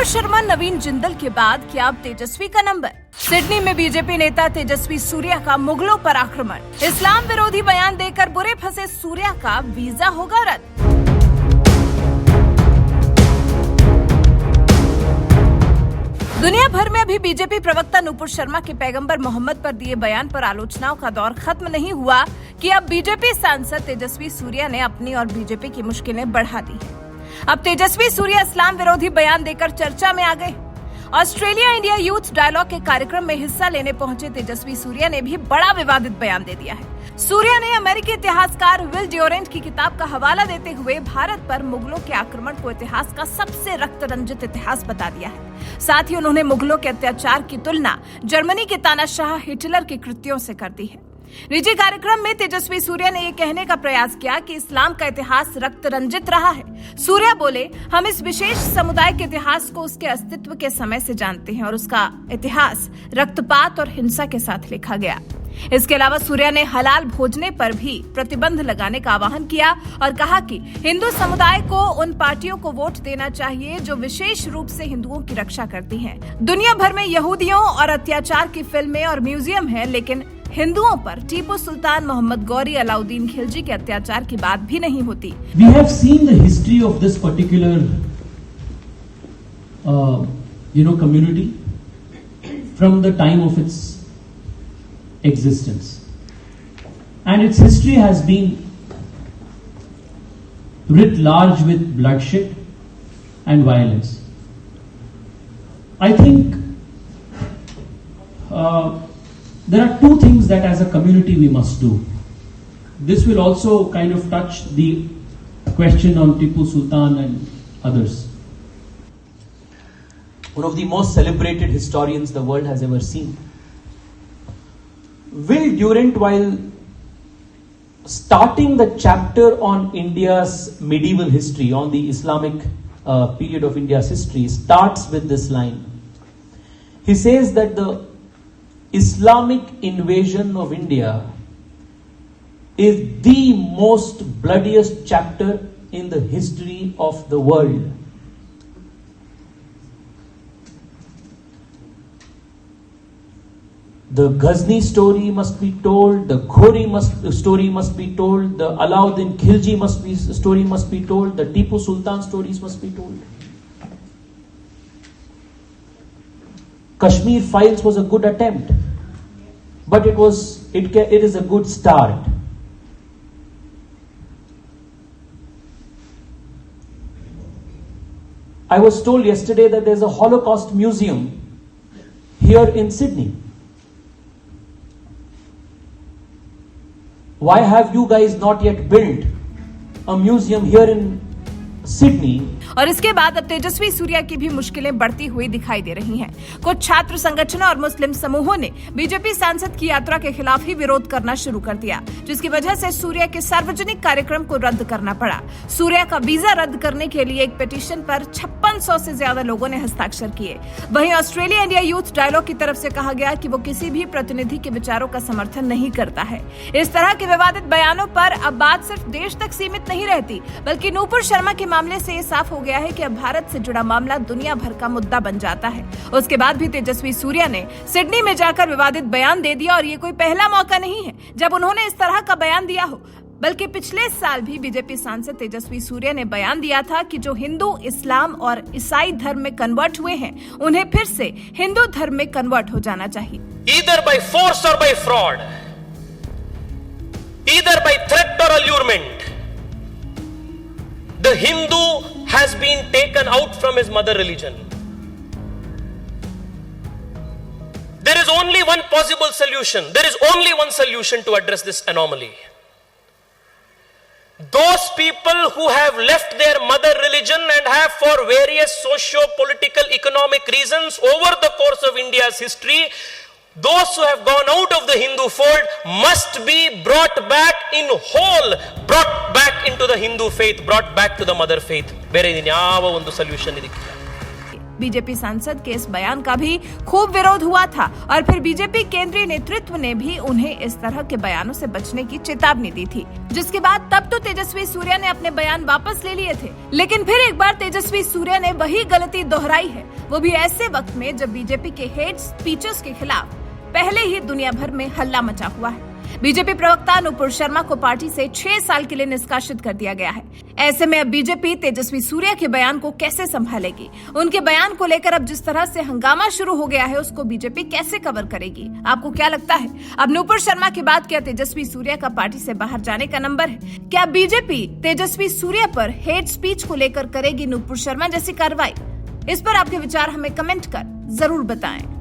शर्मा नवीन जिंदल के बाद क्या अब तेजस्वी का नंबर? सिडनी में बीजेपी नेता तेजस्वी सूर्या का मुगलों पर आक्रमण। इस्लाम विरोधी बयान देकर बुरे फंसे सूर्या का वीजा होगा रद्द। दुनिया भर में अभी बीजेपी प्रवक्ता नूपुर शर्मा के पैगंबर मोहम्मद पर दिए बयान पर आलोचनाओं का दौर खत्म नहीं हुआ कि अब बीजेपी सांसद तेजस्वी सूर्या ने अपनी और बीजेपी की मुश्किलें बढ़ा दी हैं। अब तेजस्वी सूर्या इस्लाम विरोधी बयान देकर चर्चा में आ गए। ऑस्ट्रेलिया इंडिया यूथ डायलॉग के कार्यक्रम में हिस्सा लेने पहुंचे तेजस्वी सूर्या ने भी बड़ा विवादित बयान दे दिया है। सूर्या ने अमेरिकी इतिहासकार विल ड्यूरेंट की किताब का हवाला देते हुए भारत पर मुगलों के आक्रमण को इतिहास का सबसे रक्त रंजित इतिहास बता दिया है। साथ ही उन्होंने मुगलों के अत्याचार की तुलना जर्मनी के तानाशाह हिटलर के कृत्यों से कर दी है। निजी कार्यक्रम में तेजस्वी सूर्या ने ये कहने का प्रयास किया कि इस्लाम का इतिहास रक्त रंजित रहा है। सूर्या बोले, हम इस विशेष समुदाय के इतिहास को उसके अस्तित्व के समय से जानते हैं और उसका इतिहास रक्तपात और हिंसा के साथ लिखा गया। इसके अलावा सूर्या ने हलाल भोजने पर भी प्रतिबंध लगाने का आह्वान किया और कहा कि हिंदू समुदाय को उन पार्टियों को वोट देना चाहिए जो विशेष रूप से हिंदुओं की रक्षा करती हैं। दुनिया भर में यहूदियों और अत्याचार की फिल्में और म्यूजियम है, लेकिन हिंदुओं पर टीपू सुल्तान, मोहम्मद गौरी, अलाउद्दीन खिलजी के अत्याचार की बात भी नहीं होती। We have seen the history of this particular, community from the time of its existence, and its history has been writ large with bloodshed and violence. I think there are two things that as a community we must do. This will also kind of touch the question on Tipu Sultan and others. One of the most celebrated historians the world has ever seen, Will Durant, while starting the chapter on India's medieval history, on the Islamic period of India's history, starts with this line. He says that the Islamic invasion of India is the most bloodiest chapter in the history of the world. The Ghazni story must be told, the Ghori story must be told, the Alauddin Khilji story must be told, the Tipu Sultan stories must be told. Kashmir Files was a good attempt, but it is a good start. I was told yesterday that there's a Holocaust museum here in Sydney. Why have you guys not yet built a museum here in Sydney? और इसके बाद अब तेजस्वी सूर्या की भी मुश्किलें बढ़ती हुई दिखाई दे रही हैं। कुछ छात्र संगठनों और मुस्लिम समूहों ने बीजेपी सांसद की यात्रा के खिलाफ ही विरोध करना शुरू कर दिया, जिसकी वजह से सूर्या के सार्वजनिक कार्यक्रम को रद्द करना पड़ा। सूर्या का वीजा रद्द करने के लिए एक पिटीशन पर 5600 से ज्यादा लोगों ने हस्ताक्षर किए। वहीं ऑस्ट्रेलिया इंडिया यूथ डायलॉग की तरफ से कहा गया कि वो किसी भी प्रतिनिधि के विचारों का समर्थन नहीं करता है। इस तरह के विवादित बयानों पर अब बात सिर्फ देश तक सीमित नहीं रहती, बल्कि नूपुर शर्मा के मामले से ये साफ हो गया है कि अब भारत से जुड़ा मामला दुनिया भर का मुद्दा बन जाता है। उसके बाद भी तेजस्वी सूर्या ने सिडनी में जाकर विवादित बयान दे दिया और ये कोई पहला मौका नहीं है जब उन्होंने इस तरह का बयान दिया हो, बल्कि पिछले साल भी बीजेपी सांसद तेजस्वी सूर्या ने बयान दिया था कि जो हिंदू, इस्लाम और ईसाई धर्म में कन्वर्ट हुए हैं, उन्हें फिर से हिंदू धर्म में कन्वर्ट हो जाना चाहिए। Either by force or by fraud, either by threat or allurement, the Hindu has been taken out from his mother religion. There is only one possible solution. There is only one solution to address this anomaly. Those people who have left their mother religion and have, for various socio-political, economic reasons over the course of India's history, those who have gone out of the Hindu fold must be brought back in whole, brought back into the Hindu faith, brought back to the mother faith. ಬೇರೆ ಇನ್ಯಾವ ಒಂದು solution ಇದಕ್ಕೆ BJP सांसद के इस बयान का भी खूब विरोध हुआ था और फिर बीजेपी केंद्रीय नेतृत्व ने भी उन्हें इस तरह के बयानों से बचने की चेतावनी दी थी, जिसके बाद तब तो तेजस्वी सूर्या ने अपने बयान वापस ले लिए थे, लेकिन फिर एक बार तेजस्वी सूर्या ने वही गलती दोहराई है, वो भी ऐसे वक्त में जब बीजेपी के हेट स्पीचेस के खिलाफ पहले ही दुनिया भर में हल्ला मचा हुआ है। बीजेपी प्रवक्ता नुपुर शर्मा को पार्टी से 6 साल के लिए निष्कासित कर दिया गया है। ऐसे में अब बीजेपी तेजस्वी सूर्या के बयान को कैसे संभालेगी? उनके बयान को लेकर अब जिस तरह से हंगामा शुरू हो गया है, उसको बीजेपी कैसे कवर करेगी? आपको क्या लगता है? अब नुपुर शर्मा के बाद क्या तेजस्वी सूर्या का पार्टी से बाहर जाने का नंबर है? क्या बीजेपी तेजस्वी सूर्या पर हेट स्पीच को लेकर करेगी नुपुर शर्मा जैसी कार्रवाई? इस पर आपके विचार हमें कमेंट कर जरूर बताएं।